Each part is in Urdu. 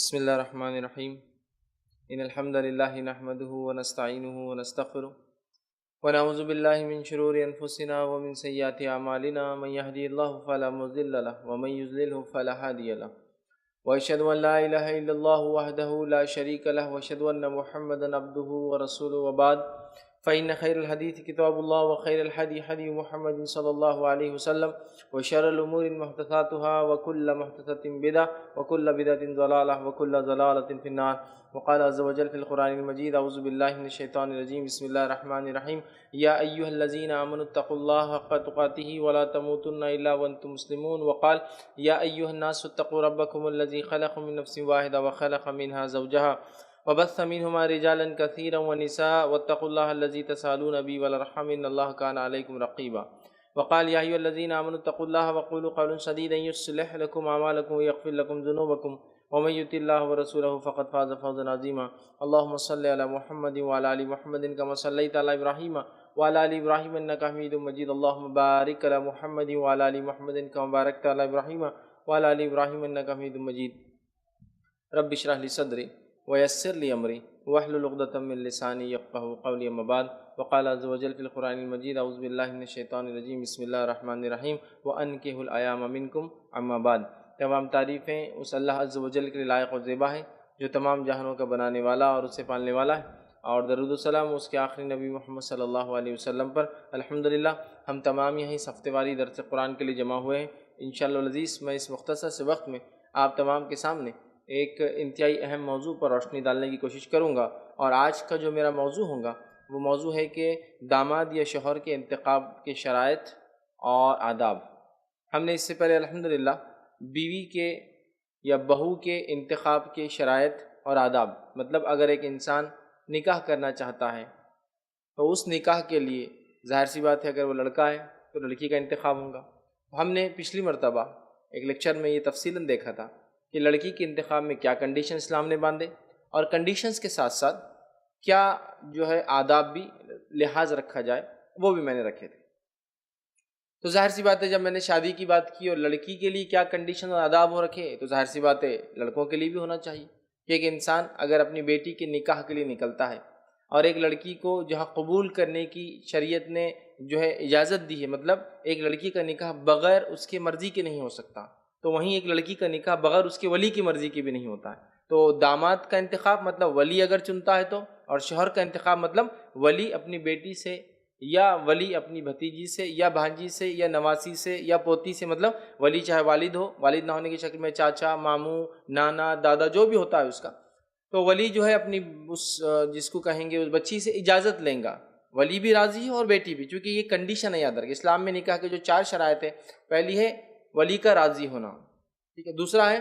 بسم اللہ الرحمن الرحیم ان الحمد للہ نحمده ونستعینه ونستغفره ونعوذ باللہ من شرور انفسنا ومن سیئات اعمالنا من يهدي الله فلا مضل له ومن يضلل فلا هادي له واشهد ان لا اله الا الله وحده لا شريك له واشهد ان محمدا عبده ورسوله وبعد فإن خير الحديث كتاب الله وخير الهدي هدي محمد صلى الله عليه وسلم وشر الأمور محدثاتها وكل محدثة بدعة وكل بدعة ضلالة وكل ضلالة في النار. وقال عز وجل في القرآن المجيد أعوذ بالله من الشيطان الرجيم بسم الله الرحمن الرحيم يا أيها الذين آمنوا اتقوا الله حق تقاته ولا تموتن إلا وأنتم مسلمون. وقال يا أيها الناس اتقوا ربكم الذي خلقكم من نفس واحدة وخلق منها زوجها وبث منهما رجالا كثيرا ونساء واتقوا الله الذي تسالون به والارحام ان الله كان عليكم رقيبا. وقال يا ايها الذين امنوا اتقوا الله وقولوا قولا سديدا يصلح لكم اعمالكم ويغفر لكم ذنوبكم ومن يطع الله ورسوله فقد فاز فوزا عظيما. اللهم صل على محمد وعلى ال محمد كما صليت على ابراهيم وعلى ال ابراهيم انك حميد مجيد. اللهم بارك على محمد وعلى ال محمد كما باركت على ابراهيم وعلى ال ابراهيم انك حميد مجيد. رب اشرح لي صدري ويسر لي امری واحلل عقدۃ من لسانی یفقہوا قولی. اما بعد وقال عز وجل فی القرآن المجید اعوذ باللہ من الشیطان الرجیم بسم اللہ الرحمن الرحیم وانکحوا الایام منکم. اما بعد تمام تعریفیں اس اللہ عز وجل کے لیے لائق و زیبا ہے جو تمام جہانوں کا بنانے والا اور اسے پالنے والا ہے، اور درود و سلام اس کے آخری نبی محمد صلی اللہ علیہ وسلم پر. الحمدللہ ہم تمام یہیں اس ہفتے واری درس قرآن کے لیے جمع ہوئے ہیں. انشاءاللہ العزیز میں اس مختصر سے وقت میں آپ تمام کے سامنے ایک انتہائی اہم موضوع پر روشنی ڈالنے کی کوشش کروں گا، اور آج کا جو میرا موضوع ہوگا وہ موضوع ہے کہ داماد یا شوہر کے انتخاب کے شرائط اور آداب. ہم نے اس سے پہلے الحمدللہ بیوی کے یا بہو کے انتخاب کے شرائط اور آداب، مطلب اگر ایک انسان نکاح کرنا چاہتا ہے تو اس نکاح کے لیے ظاہر سی بات ہے اگر وہ لڑکا ہے تو لڑکی کا انتخاب ہوگا. ہم نے پچھلی مرتبہ ایک لیکچر میں یہ تفصیلاً دیکھا تھا کہ لڑکی کے انتخاب میں کیا کنڈیشن اسلام نے باندھے، اور کنڈیشنز کے ساتھ ساتھ کیا جو ہے آداب بھی لحاظ رکھا جائے وہ بھی میں نے رکھے تھے. تو ظاہر سی بات ہے جب میں نے شادی کی بات کی اور لڑکی کے لیے کیا کنڈیشن اور آداب ہو رکھے تو ظاہر سی بات ہے لڑکوں کے لیے بھی ہونا چاہیے کہ ایک انسان اگر اپنی بیٹی کے نکاح کے لیے نکلتا ہے اور ایک لڑکی کو جہاں قبول کرنے کی شریعت نے جو ہے اجازت دی ہے، مطلب ایک لڑکی کا نکاح بغیر اس کی مرضی کے نہیں ہو سکتا، تو وہیں ایک لڑکی کا نکاح بغیر اس کے ولی کی مرضی کی بھی نہیں ہوتا ہے. تو داماد کا انتخاب مطلب ولی اگر چنتا ہے تو، اور شوہر کا انتخاب مطلب ولی اپنی بیٹی سے یا ولی اپنی بھتیجی سے یا بھانجی سے یا نواسی سے یا پوتی سے، مطلب ولی چاہے والد ہو، والد نہ ہونے کی شکل میں چاچا، ماموں، نانا، دادا جو بھی ہوتا ہے اس کا، تو ولی جو ہے اپنی اس جس کو کہیں گے اس بچی سے اجازت لیں گا. ولی بھی راضی ہے اور بیٹی بھی، چونکہ یہ کنڈیشن ہے یاد رکھیں اسلام میں نکاح کے جو 4 شرائط ہیں. پہلی ہے ولی کا راضی ہونا، ٹھیک ہے. دوسرا ہے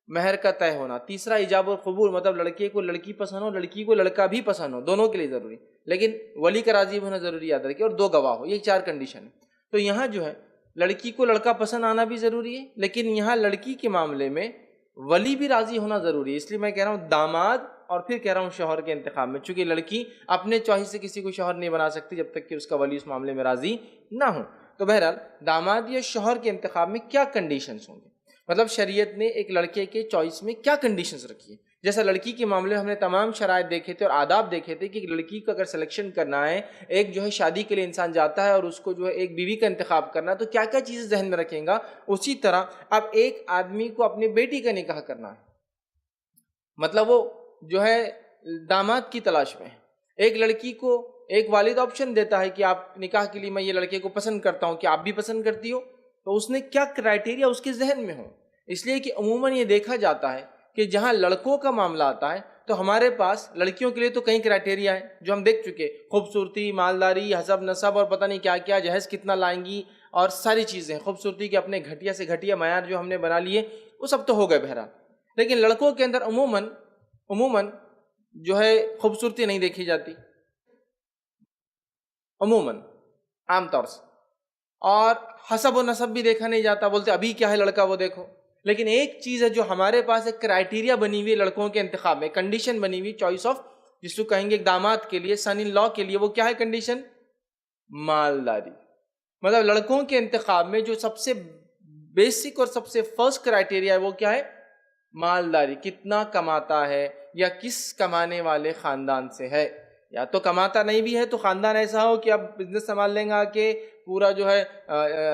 مہر کا طے ہونا. تیسرا ایجاب اور قبول، مطلب لڑکے کو لڑکی پسند ہو، لڑکی کو لڑکا بھی پسند ہو، دونوں کے لیے ضروری، لیکن ولی کا راضی ہونا ضروری یاد رکھیے، اور 2 گواہ ہو. یہ 4 کنڈیشن ہے. تو یہاں جو ہے لڑکی کو لڑکا پسند آنا بھی ضروری ہے، لیکن یہاں لڑکی کے معاملے میں ولی بھی راضی ہونا ضروری ہے. اس لیے میں کہہ رہا ہوں داماد اور پھر کہہ رہا ہوں شوہر کے انتخاب میں، چونکہ لڑکی اپنے چوائس سے کسی کو شوہر نہیں بنا سکتی جب تک کہ اس کا ولی اس معاملے میں راضی نہ ہو. تو بہرحال داماد یا شوہر کے انتخاب میں کیا کنڈیشنز ہوں گے، مطلب شریعت نے ایک لڑکے کے چوائس میں کیا کنڈیشنز رکھی ہے. جیسا لڑکی کے معاملے میں ہم نے تمام شرائط دیکھے تھے اور آداب دیکھے تھے کہ لڑکی کو اگر سلیکشن کرنا ہے، ایک جو ہے شادی کے لیے انسان جاتا ہے اور اس کو جو ہے ایک بیوی کا انتخاب کرنا ہے تو کیا کیا چیزیں ذہن میں رکھیں گا. اسی طرح اب ایک آدمی کو اپنی بیٹی کا نکاح کرنا ہے، مطلب وہ جو ہے داماد کی تلاش میں ہے. ایک لڑکی کو ایک والد آپشن دیتا ہے کہ آپ نکاح کے لیے میں یہ لڑکے کو پسند کرتا ہوں، کہ آپ بھی پسند کرتی ہو، تو اس نے کیا کرائٹیریا اس کے ذہن میں ہو. اس لیے کہ عموماً یہ دیکھا جاتا ہے کہ جہاں لڑکوں کا معاملہ آتا ہے تو ہمارے پاس لڑکیوں کے لیے تو کئی کرائٹیریا ہیں جو ہم دیکھ چکے، خوبصورتی، مالداری، حسب نسب اور پتہ نہیں کیا کیا، جہیز کتنا لائیں گی اور ساری چیزیں. خوبصورتی کے اپنے گھٹیا سے گھٹیا معیار جو ہم نے بنا لیے وہ سب تو ہو گئے بہرحال، لیکن لڑکوں کے اندر عموماً جو ہے خوبصورتی نہیں دیکھی جاتی، عموماً عام طور سے، اور حسب و نسب بھی دیکھا نہیں جاتا، بولتے ابھی کیا ہے لڑکا وہ دیکھو. لیکن ایک چیز ہے جو ہمارے پاس ایک کرائٹیریا بنی ہوئی ہے لڑکوں کے انتخاب میں، کنڈیشن بنی ہوئی چوائس آف، جس کو کہیں گے داماد کے لیے، سن ان لا کے لیے، وہ کیا ہے کنڈیشن؟ مالداری. مطلب لڑکوں کے انتخاب میں جو سب سے بیسک اور سب سے فرسٹ کرائٹیریا ہے وہ کیا ہے؟ مالداری کتنا کماتا ہے یا کس کمانے والے خاندان سے ہے. یا تو کماتا نہیں بھی ہے تو خاندان ایسا ہو کہ اب بزنس سنبھال لیں گا کہ پورا جو ہے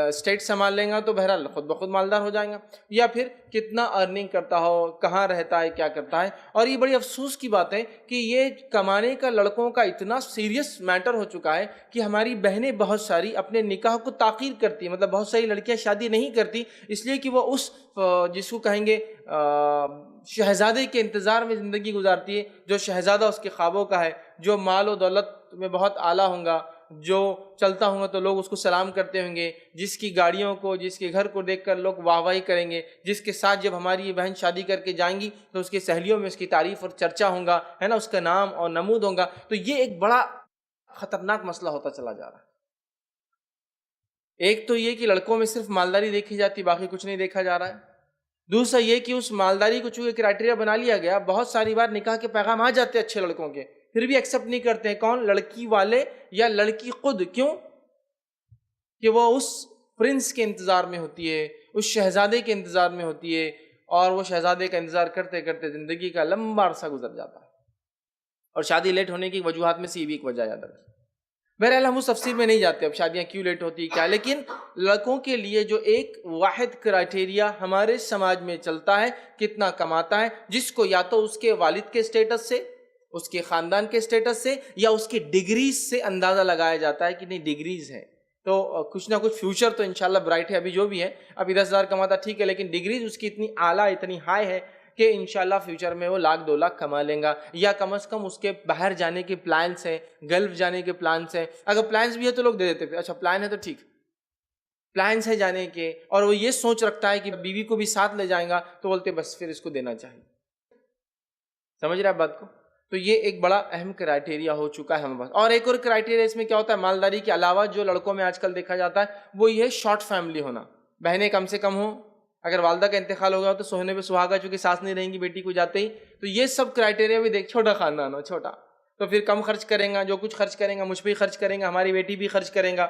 اسٹیٹ سنبھال لیں گا تو بہرحال خود بخود مالدار ہو جائیں گا. یا پھر کتنا ارننگ کرتا ہو، کہاں رہتا ہے، کیا کرتا ہے. اور یہ بڑی افسوس کی بات ہے کہ یہ کمانے کا لڑکوں کا اتنا سیریس میٹر ہو چکا ہے کہ ہماری بہنیں بہت ساری اپنے نکاح کو تاخیر کرتی ہیں. مطلب بہت ساری لڑکیاں شادی نہیں کرتی اس لیے کہ وہ اس جس کو کہیں گے شہزادے کے انتظار میں زندگی گزارتی ہے، جو شہزادہ اس کے خوابوں کا ہے، جو مال و دولت میں بہت اعلیٰ ہوں گا، جو چلتا ہوں گا تو لوگ اس کو سلام کرتے ہوں گے، جس کی گاڑیوں کو، جس کے گھر کو دیکھ کر لوگ واہ واہی کریں گے، جس کے ساتھ جب ہماری یہ بہن شادی کر کے جائیں گی تو اس کی سہیلیوں میں اس کی تعریف اور چرچا ہوں گا، ہے نا، اس کا نام اور نمود ہوں گا. تو یہ ایک بڑا خطرناک مسئلہ ہوتا چلا جا رہا ہے. ایک تو یہ کہ لڑکوں میں صرف مالداری دیکھی جاتی، باقی کچھ نہیں دیکھا جا رہا ہے. دوسرا یہ کہ اس مالداری کو چونکہ کرائٹیریا بنا لیا گیا، بہت ساری بار نکاح کے پیغام آ جاتے ہیں اچھے لڑکوں کے، پھر بھی ایکسیپٹ نہیں کرتے ہیں. کون؟ لڑکی والے یا لڑکی خود. کیوں؟ کہ وہ اس پرنس کے انتظار میں ہوتی ہے، اس شہزادے کے انتظار میں ہوتی ہے، اور وہ شہزادے کا انتظار کرتے کرتے زندگی کا لمبا عرصہ گزر جاتا ہے. اور شادی لیٹ ہونے کی وجوہات میں سے یہ بھی ایک وجہ یاد رکھیں. بہرحال ہم اس تفصیل میں نہیں جاتے اب شادیاں کیوں لیٹ ہوتی کیا، لیکن لڑکوں کے لیے جو ایک واحد کرائٹیریا ہمارے سماج میں چلتا ہے، کتنا کماتا ہے، جس کو یا تو اس کے والد کے سٹیٹس سے، اس کے خاندان کے سٹیٹس سے، یا اس کی ڈگریز سے اندازہ لگایا جاتا ہے کہ نہیں ڈگریز ہے تو کچھ نہ کچھ فیوچر تو انشاءاللہ برائٹ ہے. ابھی جو بھی ہے ابھی 10,000 کماتا ٹھیک ہے، لیکن ڈگریز اس کی اتنی اعلیٰ اتنی ہائی ہے کہ انشاءاللہ فیوچر میں وہ 1,00,000 2,00,000 کما لیں گا، یا کم از کم اس کے باہر جانے کے پلانس ہیں، گلف جانے کے پلانس ہیں. اگر پلانس بھی ہے تو لوگ دے دیتے، اچھا پلان ہے تو ٹھیک، پلانس ہے جانے کے، اور وہ یہ سوچ رکھتا ہے کہ بیوی کو بھی ساتھ لے جائیں گا تو بولتے بس پھر اس کو دینا چاہیے. سمجھ رہے آپ بات کو؟ تو یہ ایک بڑا اہم کرائٹیریا ہو چکا ہے ہمارے پاس. اور ایک اور کرائٹیریا اس میں کیا ہوتا ہے، مالداری کے علاوہ جو لڑکوں میں آج کل دیکھا جاتا ہے وہ یہ شارٹ فیملی ہونا. بہنیں کم سے کم ہوں، اگر والدہ کا انتقال ہو گیا تو سونے پہ سہاگا، چونکہ ساس نہیں رہیں گی بیٹی کو جاتے ہی، تو یہ سب کرائٹیریا بھی دیکھ. چھوٹا خاندان ہو، چھوٹا تو پھر کم خرچ کریں گا، جو کچھ خرچ کریں گا مجھ پہ ہی خرچ کریں گا، ہماری بیٹی بھی خرچ کریں گا.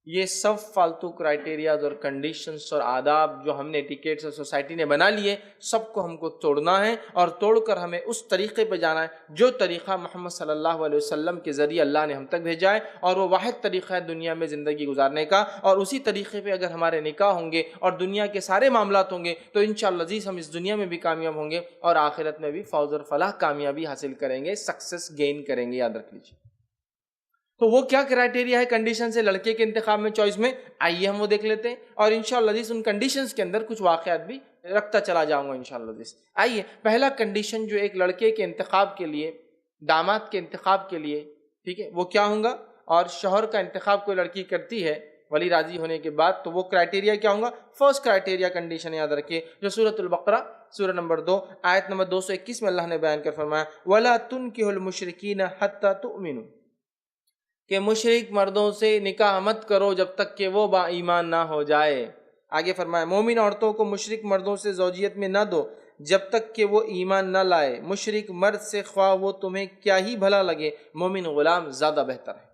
یہ سب فالتو کرائٹیریاز اور کنڈیشنز اور آداب جو ہم نے ایٹیکیٹس اور سوسائٹی نے بنا لیے، سب کو ہم کو توڑنا ہے، اور توڑ کر ہمیں اس طریقے پہ جانا ہے جو طریقہ محمد صلی اللہ علیہ وسلم کے ذریعے اللہ نے ہم تک بھیجا ہے، اور وہ واحد طریقہ ہے دنیا میں زندگی گزارنے کا. اور اسی طریقے پہ اگر ہمارے نکاح ہوں گے اور دنیا کے سارے معاملات ہوں گے تو انشاءاللہ عزیز ہم اس دنیا میں بھی کامیاب ہوں گے اور آخرت میں بھی فوز اور فلاح، کامیابی حاصل کریں گے، سکسیس گین کریں گے. یاد رکھ لیجیے. تو وہ کیا کرائٹیریا ہے کنڈیشن سے لڑکے کے انتخاب میں، چوائس میں، آئیے ہم وہ دیکھ لیتے ہیں. اور انشاءاللہ عزیز ان کنڈیشنز کے اندر کچھ واقعات بھی رکھتا چلا جاؤں گا انشاءاللہ عزیز. آئیے پہلا کنڈیشن جو ایک لڑکے کے انتخاب کے لیے، داماد کے انتخاب کے لیے، ٹھیک ہے، وہ کیا ہوں گا. اور شوہر کا انتخاب کوئی لڑکی کرتی ہے ولی راضی ہونے کے بعد تو وہ کرائٹیریا کیا ہوں گا. فرسٹ کرائٹیریا کنڈیشن یاد رکھیے جو سورۃ البقرہ سورہ نمبر 2 آیت نمبر 221 میں اللہ نے بیان کر فرمایا وَلَا تُنْكِحُ الْمُشْرِكِينَ حَتَّى تُؤْمِنُوا، کہ مشرک مردوں سے نکاح مت کرو جب تک کہ وہ با ایمان نہ ہو جائے. آگے فرمایا مومن عورتوں کو مشرک مردوں سے زوجیت میں نہ دو جب تک کہ وہ ایمان نہ لائے. مشرک مرد سے خواہ وہ تمہیں کیا ہی بھلا لگے، مومن غلام زیادہ بہتر ہے.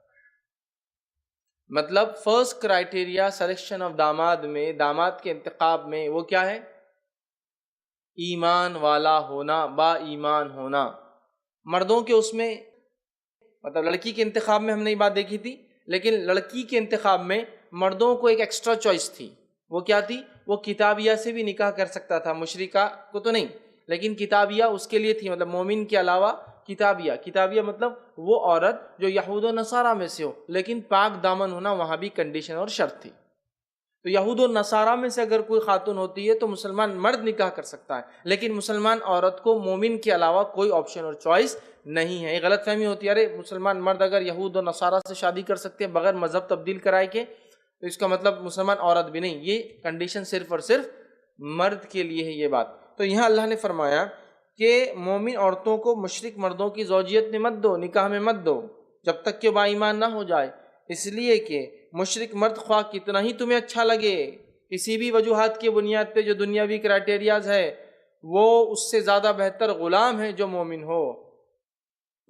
مطلب فرسٹ کرائٹیریا سلیکشن آف داماد میں، داماد کے انتخاب میں، وہ کیا ہے؟ ایمان والا ہونا، با ایمان ہونا. مردوں کے اس میں مطلب لڑکی کے انتخاب میں ہم نے یہ بات دیکھی تھی، لیکن لڑکی کے انتخاب میں مردوں کو ایک ایکسٹرا چوائس تھی. وہ کیا تھی؟ وہ کتابیہ سے بھی نکاح کر سکتا تھا، مشرکہ کو تو نہیں، لیکن کتابیہ اس کے لیے تھی. مطلب مومن کے علاوہ کتابیہ، کتابیہ مطلب وہ عورت جو یہود و نصارہ میں سے ہو لیکن پاک دامن ہونا وہاں بھی کنڈیشن اور شرط تھی. تو یہود و نصارہ میں سے اگر کوئی خاتون ہوتی ہے تو مسلمان مرد نکاح کر سکتا ہے، لیکن مسلمان عورت کو مومن کے علاوہ کوئی آپشن اور چوائس نہیں ہے. یہ غلط فہمی ہوتی ہے، ارے مسلمان مرد اگر یہود و نصارہ سے شادی کر سکتے ہیں بغیر مذہب تبدیل کرائے کے تو اس کا مطلب مسلمان عورت بھی نہیں. یہ کنڈیشن صرف اور صرف مرد کے لیے ہے یہ بات. تو یہاں اللہ نے فرمایا کہ مومن عورتوں کو مشرک مردوں کی زوجیت میں مت دو، نکاح میں مت دو جب تک کہ با ایمان نہ ہو جائے، اس لیے کہ مشرک مرد خواہ کتنا ہی تمہیں اچھا لگے، کسی بھی وجوہات کی بنیاد پہ جو دنیاوی کرائٹیریاز ہے، وہ اس سے زیادہ بہتر غلام ہے جو مومن ہو.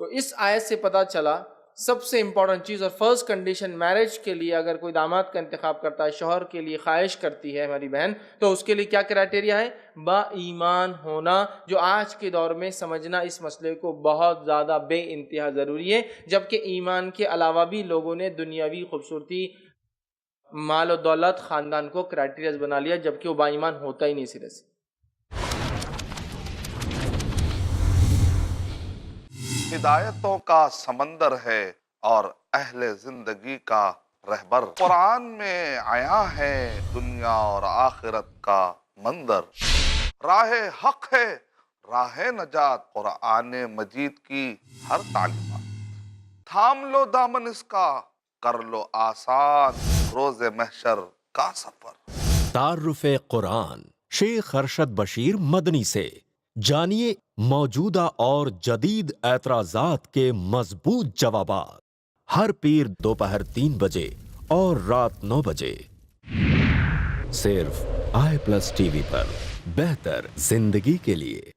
تو اس آیت سے پتہ چلا سب سے امپورٹنٹ چیز اور فرسٹ کنڈیشن میرج کے لیے اگر کوئی داماد کا انتخاب کرتا ہے، شوہر کے لیے خواہش کرتی ہے ہماری بہن، تو اس کے لیے کیا کرائٹیریا ہے؟ با ایمان ہونا، جو آج کے دور میں سمجھنا اس مسئلے کو بہت زیادہ بے انتہا ضروری ہے، جبکہ ایمان کے علاوہ بھی لوگوں نے دنیاوی خوبصورتی، مال و دولت، خاندان کو کرائٹیریاز بنا لیا، جبکہ وہ با ایمان ہوتا ہی نہیں سرے سے۔ ہدایتوں کا سمندر ہے اور اہل زندگی کا رہبر، قرآن میں آیا ہے دنیا اور آخرت کا منظر، راہ حق ہے راہ نجات قرآن مجید کی ہر تعلیمات، تھام لو دامن اس کا کر لو آسان روز محشر کا سفر۔ تعارف قرآن شیخ ارشد بشیر مدنی سے جانیے موجودہ اور جدید اعتراضات کے مضبوط جوابات، ہر پیر دوپہر 3 بجے اور رات 9 بجے، صرف i+TV پر، بہتر زندگی کے لیے۔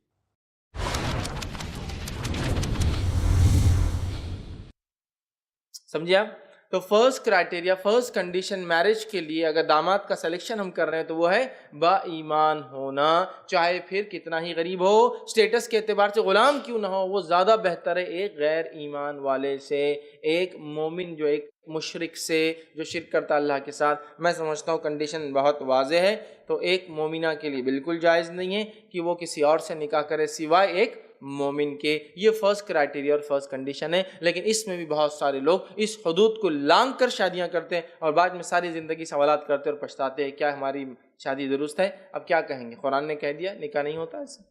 سمجھے آپ؟ تو first criteria, first condition marriage کے لیے اگر داماد کا سلیکشن ہم کر رہے ہیں تو وہ ہے با ایمان ہونا، چاہے پھر کتنا ہی غریب ہو، سٹیٹس کے اعتبار سے غلام کیوں نہ ہو، وہ زیادہ بہتر ہے ایک غیر ایمان والے سے، ایک مومن جو ایک مشرک سے، جو شرک کرتا اللہ کے ساتھ۔ میں سمجھتا ہوں کنڈیشن بہت واضح ہے، تو ایک مومنہ کے لیے بالکل جائز نہیں ہے کہ وہ کسی اور سے نکاح کرے سوائے ایک مومن کے۔ یہ فرسٹ کرائٹیریا اور فرسٹ کنڈیشن ہے، لیکن اس میں بھی بہت سارے لوگ اس حدود کو لانگ کر شادیاں کرتے ہیں اور بعد میں ساری زندگی سوالات کرتے اور پچھتاتے ہیں کیا ہماری شادی درست ہے؟ اب کیا کہیں گے؟ قرآن نے کہہ دیا نکاح نہیں ہوتا ایسے۔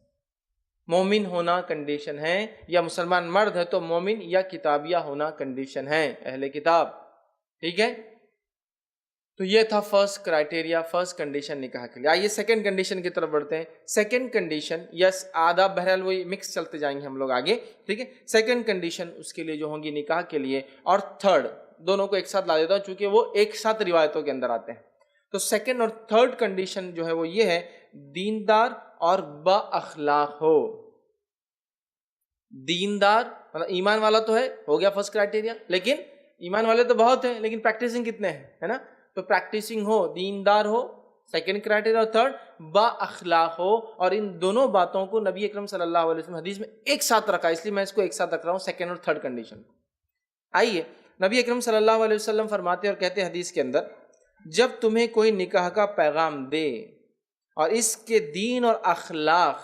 مومن ہونا کنڈیشن ہے، یا مسلمان مرد ہے تو مومن یا کتابیہ ہونا کنڈیشن ہے، اہل کتاب، ٹھیک ہے؟ تو یہ تھا فرسٹ کرائٹیریا، فرسٹ کنڈیشن نکاح کے لیے۔ آئیے سیکنڈ کنڈیشن کی طرف بڑھتے ہیں۔ سیکنڈ کنڈیشن، یس آداب بہرحال وہی مکس چلتے جائیں گے ہم لوگ آگے، ٹھیک ہے؟ سیکنڈ کنڈیشن اس کے لیے جو ہوں گی نکاح کے لیے، اور تھرڈ دونوں کو ایک ساتھ لا دیتا ہوں چونکہ وہ ایک ساتھ روایتوں کے اندر آتے ہیں۔ تو سیکنڈ اور تھرڈ کنڈیشن جو ہے وہ یہ ہے، دیندار اور با اخلاق ہو۔ دیندار مطلب ایمان والا تو ہے، ہو گیا فرسٹ کرائٹیریا، لیکن ایمان والے تو بہت ہیں لیکن پریکٹسنگ کتنے ہیں، ہے نا؟ تو پریکٹسنگ ہو، دیندار ہو، سیکنڈ کرائٹیریا، اور تھرڈ با اخلاق ہو۔ اور ان دونوں باتوں کو نبی اکرم صلی اللہ علیہ وسلم حدیث میں ایک ساتھ رکھا، اس لیے میں اس کو ایک ساتھ رکھ رہا ہوں، سیکنڈ اور تھرڈ کنڈیشن۔ آئیے نبی اکرم صلی اللہ علیہ وسلم فرماتے اور کہتے ہیں حدیث کے اندر، جب تمہیں کوئی نکاح کا پیغام دے اور اس کے دین اور اخلاق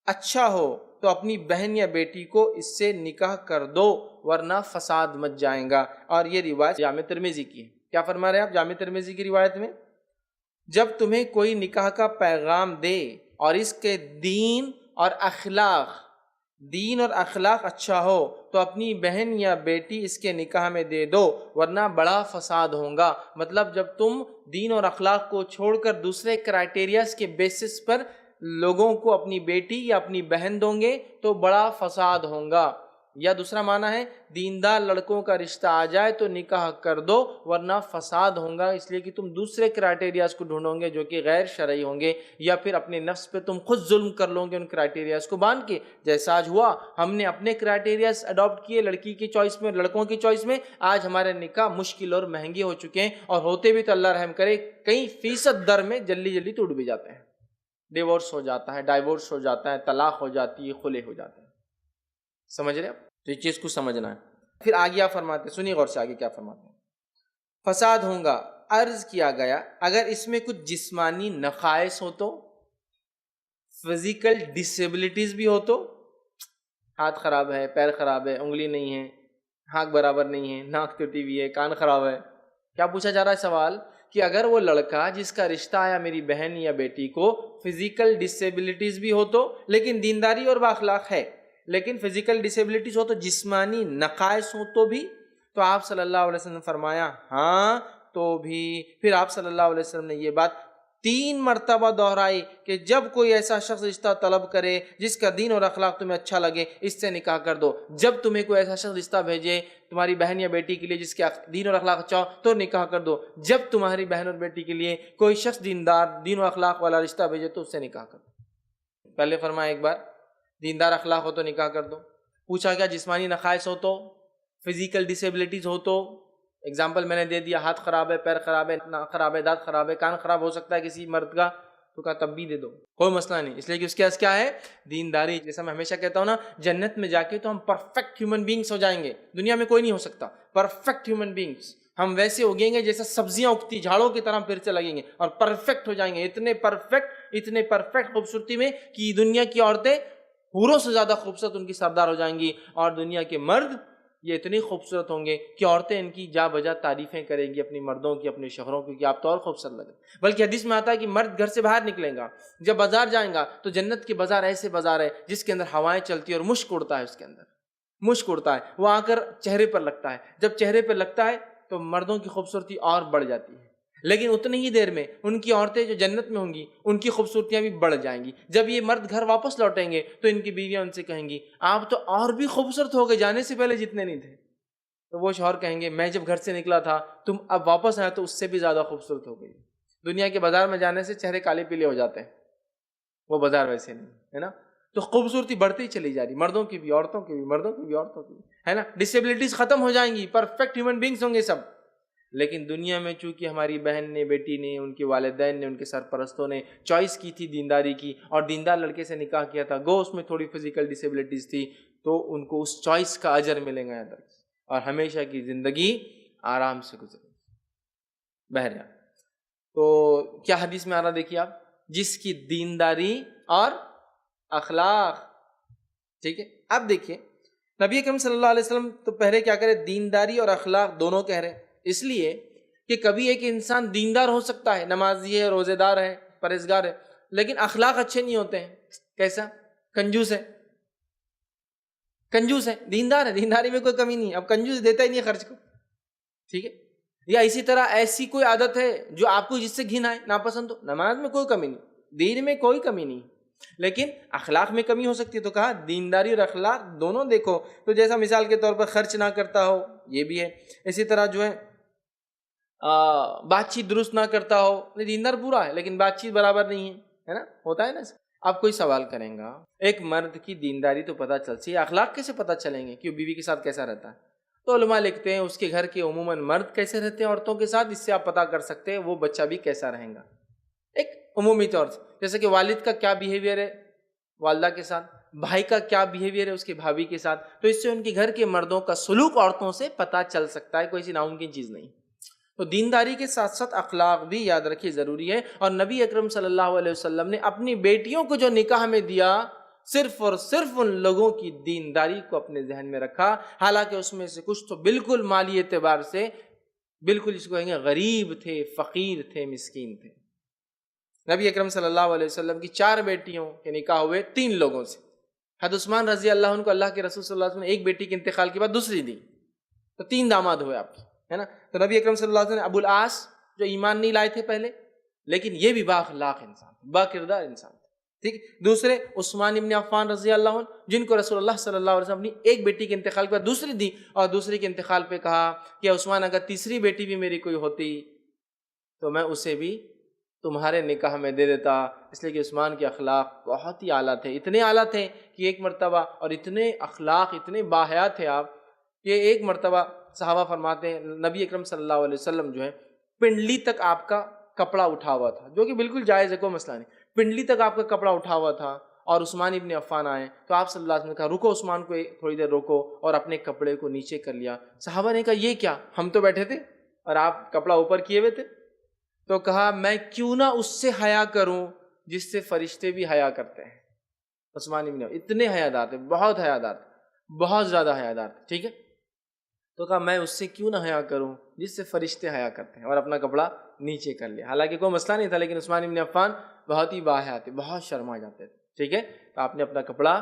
اچھا ہو تو اپنی بہن یا بیٹی کو اس سے نکاح کر دو ورنہ فساد مچ جائیں گا۔ اور یہ روایت جامع ترمذی کی ہے۔ کیا فرما رہے ہیں آپ جامع ترمذی کی روایت میں؟ جب تمہیں کوئی نکاح کا پیغام دے اور اس کے دین اور اخلاق اچھا ہو تو اپنی بہن یا بیٹی اس کے نکاح میں دے دو ورنہ بڑا فساد ہوگا۔ مطلب جب تم دین اور اخلاق کو چھوڑ کر دوسرے کرائٹیریاز کے بیسس پر لوگوں کو اپنی بیٹی یا اپنی بہن دوں گے تو بڑا فساد ہوگا۔ یا دوسرا معنی ہے دیندار لڑکوں کا رشتہ آ جائے تو نکاح کر دو ورنہ فساد ہوگا، اس لیے کہ تم دوسرے کرائٹیریاز کو ڈھونڈو گے جو کہ غیر شرعی ہوں گے، یا پھر اپنے نفس پہ تم خود ظلم کر لو گے ان کرائٹیریاز کو باندھ کے، جیسا آج ہوا۔ ہم نے اپنے کرائٹیریاز اڈاپٹ کیے لڑکی کی چوائس میں، لڑکوں کی چوائس میں، آج ہمارے نکاح مشکل اور مہنگے ہو چکے ہیں، اور ہوتے بھی تو اللہ رحم کرے کئی فیصد در میں جلدی ٹوٹ بھی جاتے ہیں، ڈیورس ہو جاتا ہے، ڈائیورس ہو جاتا ہے، طلاق ہو جاتی ہے، خلع ہو جاتے ہیں۔ سمجھ رہے آپ؟ تو یہ چیز کو سمجھنا ہے۔ پھر آگے آپ فرماتے ہیں، سنیے غور سے آگے کیا فرماتے ہیں، فساد ہوگا۔ عرض کیا گیا اگر اس میں کچھ جسمانی نقائص ہو تو، فزیکل ڈسیبلٹیز بھی ہو تو، ہاتھ خراب ہے، پیر خراب ہے، انگلی نہیں ہے، ہاتھ برابر نہیں ہے، ناک ٹوٹی ہوئی ہے، کان خراب ہے، کیا پوچھا جا رہا ہے سوال کہ اگر وہ لڑکا جس کا رشتہ آیا میری بہن یا بیٹی کو فزیکل ڈسیبلٹیز بھی ہو تو، لیکن دینداری اور بااخلاق ہے، لیکن فزیکل ڈسیبلٹیز ہو تو، جسمانی نقائص ہو تو بھی، تو آپ صلی اللہ علیہ وسلم نے فرمایا ہاں تو بھی۔ پھر آپ صلی اللہ علیہ وسلم نے یہ بات 3 مرتبہ دہرائی کہ جب کوئی ایسا شخص رشتہ طلب کرے جس کا دین اور اخلاق تمہیں اچھا لگے اس سے نکاح کر دو۔ جب تمہیں کوئی ایسا شخص رشتہ بھیجے تمہاری بہن یا بیٹی کے لیے جس کے دین اور اخلاق اچھا ہو تو نکاح کر دو۔ جب تمہاری بہن اور بیٹی کے لیے کوئی شخص دیندار دین اور اخلاق والا رشتہ بھیجے تو اس سے نکاح کر دو۔ پہلے فرمایا ایک بار دیندار اخلاق ہو تو نکاح کر دو، پوچھا کیا جسمانی نقائص ہو تو، فزیکل ڈسیبلٹیز ہو تو ایگزامپل میں نے دے دیا، ہاتھ خراب ہے، پیر خراب ہے، ناک خراب ہے، دانت خراب ہے، کان خراب ہو سکتا ہے کسی مرد کا، تو کہا تب بھی دے دو، کوئی مسئلہ نہیں، اس لیے کہ اس کے پاس کیا ہے؟ دینداری. جیسا میں ہمیشہ کہتا ہوں نا، جنت میں جا کے تو ہم پرفیکٹ ہیومن بینگس ہو جائیں گے، دنیا میں کوئی نہیں ہو سکتا پرفیکٹ ہیومن بینگس. ہم ویسے اگیں گے جیسے سبزیاں اگتی، جھاڑوں کی طرح پھر سے لگیں گے اور پرفیکٹ ہو جائیں گے، اتنے پرفیکٹ خوبصورتی میں کہ دنیا کی عورتیں حوروں سے زیادہ خوبصورت ان کی سردار ہو جائیں گی، اور دنیا کے مرد یہ اتنی خوبصورت ہوں گے کہ عورتیں ان کی جا بجا تعریفیں کریں گی اپنی مردوں کی، اپنے شوہروں کی، کہ آپ تو اور خوبصورت لگے. بلکہ حدیث میں آتا ہے کہ مرد گھر سے باہر نکلے گا، جب بازار جائیں گا تو جنت کے بازار ایسے بازار ہے جس کے اندر ہوائیں چلتی ہیں اور مشک اڑتا ہے، اس کے اندر مشک اڑتا ہے، وہ آ کر چہرے پر لگتا ہے، جب چہرے پر لگتا ہے تو مردوں کی خوبصورتی اور بڑھ جاتی ہے. لیکن اتنی ہی دیر میں ان کی عورتیں جو جنت میں ہوں گی ان کی خوبصورتیاں بھی بڑھ جائیں گی. جب یہ مرد گھر واپس لوٹیں گے تو ان کی بیویاں ان سے کہیں گی آپ تو اور بھی خوبصورت ہو گئے جانے سے پہلے جتنے نہیں تھے. تو وہ شوہر کہیں گے میں جب گھر سے نکلا تھا تم اب واپس آئے تو اس سے بھی زیادہ خوبصورت ہو گئی. دنیا کے بازار میں جانے سے چہرے کالے پیلے ہو جاتے ہیں، وہ بازار ویسے نہیں ہے نا. تو خوبصورتی بڑھتی ہی چلی جا رہی، مردوں کی بھی، عورتوں کی بھی، مردوں کی بھی، عورتوں کی بھی، ہے نا. ڈسیبلٹیز ختم ہو جائیں گی، پرفیکٹ ہیومن بینگس ہوں گے سب. لیکن دنیا میں چونکہ ہماری بہن نے، بیٹی نے، ان کے والدین نے، ان کے سرپرستوں نے چوائس کی تھی دینداری کی، اور دیندار لڑکے سے نکاح کیا تھا، گو اس میں تھوڑی فزیکل ڈسیبلٹیز تھی، تو ان کو اس چوائس کا اجر ملے گا ادھر، اور ہمیشہ کی زندگی آرام سے گزرے. بہرحال تو کیا حدیث میں آ رہا دیکھیے آپ، جس کی دینداری اور اخلاق. ٹھیک ہے، اب دیکھیے نبی اکرم صلی اللہ علیہ وسلم تو پہلے کیا کرے، دینداری اور اخلاق دونوں کہہ رہے، اس لیے کہ کبھی ایک انسان دیندار ہو سکتا ہے، نمازی ہے، روزے دار ہے، پرہیزگار ہے، لیکن اخلاق اچھے نہیں ہوتے ہیں. کیسا؟ کنجوس ہے، کنجوس ہے، دیندار ہے، دینداری میں کوئی کمی نہیں، اب کنجوس دیتا ہی نہیں خرچ کو. ٹھیک ہے، یا اسی طرح ایسی کوئی عادت ہے جو آپ کو جس سے گھن آئے، ناپسند ہو. نماز میں کوئی کمی نہیں، دین میں کوئی کمی نہیں، لیکن اخلاق میں کمی ہو سکتی ہے. تو کہا دینداری اور اخلاق دونوں دیکھو. تو جیسا مثال کے طور پر خرچ نہ کرتا ہو، یہ بھی ہے. اسی طرح جو ہے بات چیت درست نہ کرتا ہو، دیندار پورا ہے لیکن بات چیت برابر نہیں ہے نا، ہوتا ہے نا. اب کوئی سوال کریں گا، ایک مرد کی دینداری تو پتہ چلتی ہے، اخلاق کیسے پتہ چلیں گے کہ وہ بیوی کے ساتھ کیسا رہتا ہے؟ تو علماء لکھتے ہیں اس کے گھر کے عموماً مرد کیسے رہتے ہیں عورتوں کے ساتھ، اس سے آپ پتہ کر سکتے ہیں وہ بچہ بھی کیسا رہیں گا. ایک عمومی طور سے جیسے کہ والد کا کیا بیہیویئر ہے والدہ کے ساتھ، بھائی کا کیا بیہیویئر ہے اس کے بھابھی کے ساتھ، تو اس سے ان کے گھر کے مردوں کا سلوک عورتوں سے پتہ چل سکتا ہے، کوئی سی ناممکن چیز نہیں. تو دینداری کے ساتھ ساتھ اخلاق بھی یاد رکھیے ضروری ہے. اور نبی اکرم صلی اللہ علیہ وسلم نے اپنی بیٹیوں کو جو نکاح میں دیا، صرف اور صرف ان لوگوں کی دینداری کو اپنے ذہن میں رکھا. حالانکہ اس میں سے کچھ تو بالکل مالی اعتبار سے بالکل اس کو کہیں گے غریب تھے، فقیر تھے، مسکین تھے. نبی اکرم صلی اللہ علیہ وسلم کی 4 بیٹیوں کے نکاح ہوئے 3 لوگوں سے. حضرت عثمان رضی اللہ عنہ کو اللہ کے رسول صلی اللہ علیہ وسلم نے ایک بیٹی کے انتقال کے بعد دوسری دی، تو 3 داماد ہوئے آپ کی، ہے نا. تو نبی اکرم صلی اللہ علیہ وسلم نے ابو العاص جو ایمان نہیں لائے تھے پہلے، لیکن یہ بھی با اخلاق انسان، با کردار انسان تھے. ٹھیک. دوسرے عثمان ابن عفان رضی اللہ عنہ، جن کو رسول اللہ صلی اللہ علیہ وسلم اپنی ایک بیٹی کے انتقال کے بعد دوسری دی، اور دوسری کے انتقال پہ کہا کہ عثمان اگر تیسری بیٹی بھی میری کوئی ہوتی تو میں اسے بھی تمہارے نکاح میں دے دیتا. اس لیے کہ عثمان کے اخلاق بہت ہی اعلیٰ تھے، اتنے اعلیٰ تھے کہ ایک مرتبہ، اور اتنے اخلاق اتنے باحیا تھے آپ کہ ایک مرتبہ صحابہ فرماتے ہیں نبی اکرم صلی اللہ علیہ وسلم جو ہے پنڈلی تک آپ کا کپڑا اٹھا ہوا تھا، جو کہ بالکل جائز ہے، کوئی مسئلہ نہیں. پنڈلی تک آپ کا کپڑا اٹھا ہوا تھا، اور عثمان ابن عفان آئے تو آپ صلی اللہ علیہ وسلم نے کہا رکو عثمان کو تھوڑی دیر روکو، اور اپنے کپڑے کو نیچے کر لیا. صحابہ نے کہا یہ کیا، ہم تو بیٹھے تھے اور آپ کپڑا اوپر کیے ہوئے تھے. تو کہا میں کیوں نہ اس سے حیا کروں جس سے فرشتے بھی حیا کرتے ہیں. عثمان ابن اتنے حیادار تھے، بہت حیادار تھے، بہت زیادہ حیادار تھے. ٹھیک ہے. تو کہا میں اس سے کیوں نہ حیا کروں جس سے فرشتے حیا کرتے ہیں، اور اپنا کپڑا نیچے کر لیا. حالانکہ کوئی مسئلہ نہیں تھا، لیکن عثمان ابن عفان بہت ہی باحیا تھے، بہت شرما جاتے تھے. ٹھیک ہے. تو آپ نے اپنا کپڑا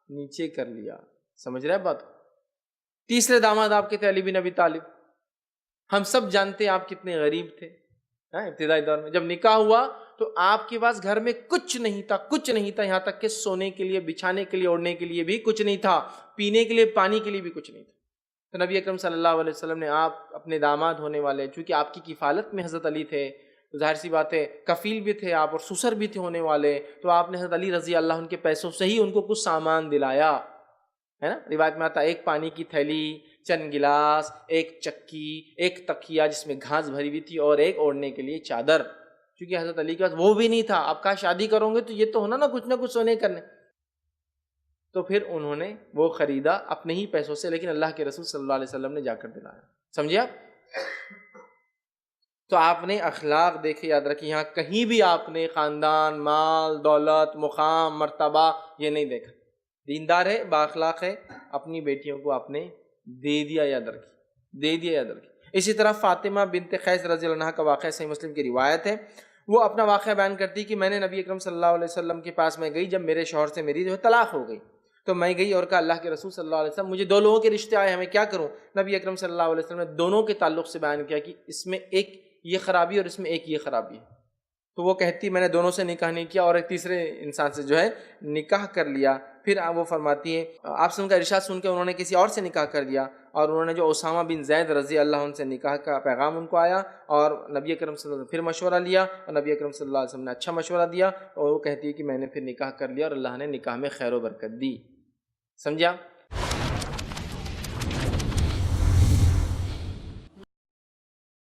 نیچے کر لیا. سمجھ رہے ہیں بات. تیسرے داماد آپ کے تھے علی بن ابی طالب. ہم سب جانتے ہیں آپ کتنے غریب تھے. ابتدائی دور میں جب نکاح ہوا تو آپ کے پاس گھر میں کچھ نہیں تھا، کچھ نہیں تھا، یہاں تک کہ سونے کے لیے، بچھانے کے لیے، اوڑھنے کے لیے بھی کچھ نہیں تھا، پینے کے لیے، پانی کے لیے بھی کچھ نہیں تھا. تو نبی اکرم صلی اللہ علیہ وسلم نے آپ اپنے داماد ہونے والے، چونکہ آپ کی کفالت میں حضرت علی تھے، تو ظاہر سی بات ہے کفیل بھی تھے آپ اور سسر بھی تھے ہونے والے، تو آپ نے حضرت علی رضی اللہ عنہ کے پیسوں سے ہی ان کو کچھ سامان دلایا، ہے نا. روایت میں آتا ایک پانی کی تھیلی، چند گلاس، ایک چکی، ایک تکیہ جس میں گھاس بھری ہوئی تھی اور ایک اوڑھنے کے لیے چادر، کیونکہ حضرت علی کے پاس وہ بھی نہیں تھا. اب کہا شادی کرو گے تو یہ تو ہونا نہ کچھ سونے کرنے. تو پھر انہوں نے وہ خریدا اپنے ہی پیسوں سے، لیکن اللہ کے رسول صلی اللہ علیہ وسلم نے جا کر دلایا. سمجھے آپ؟ تو آپ نے اخلاق دیکھے، یاد رکھیں، یہاں کہیں بھی آپ نے خاندان، مال، دولت، مقام، مرتبہ یہ نہیں دیکھا. دیندار ہے، بااخلاق ہے، اپنی بیٹیوں کو آپ نے دے دیا، یاد رکھیں، دے دیا، یاد رکھیں. اسی طرح فاطمہ بنت قیس رضی اللہ عنہا کا واقعہ صحیح مسلم کی روایت ہے. وہ اپنا واقعہ بیان کرتی کہ میں نے نبی اکرم صلی اللہ علیہ وسلم کے پاس میں گئی جب میرے شوہر سے میری جو ہے طلاق ہو گئی. تو میں گئی اور کہا اللہ کے رسول صلی اللہ علیہ وسلم مجھے دو لوگوں کے رشتے آئے ہیں، میں کیا کروں؟ نبی اکرم صلی اللہ علیہ وسلم نے دونوں کے تعلق سے بیان کیا کہ اس میں ایک یہ خرابی اور اس میں ایک یہ خرابی ہے. تو وہ کہتی میں نے دونوں سے نکاح نہیں کیا اور ایک تیسرے انسان سے جو ہے نکاح کر لیا. پھر وہ فرماتی ہے آپ سے ان کا ارشاد سن کے انہوں نے کسی اور سے نکاح کر دیا، اور انہوں نے جو اسامہ بن زید رضی اللہ عنہ سے نکاح کا پیغام ان کو آیا، اور نبی اکرم صلی اللہ علیہ وسلم پھر مشورہ لیا، اور نبی اکرم صلی اللہ علیہ وسلم نے اچھا مشورہ دیا، اور وہ کہتی ہے کہ میں نے پھر نکاح کر لیا اور اللہ نے نکاح میں خیر و برکت دی. سمجھا؟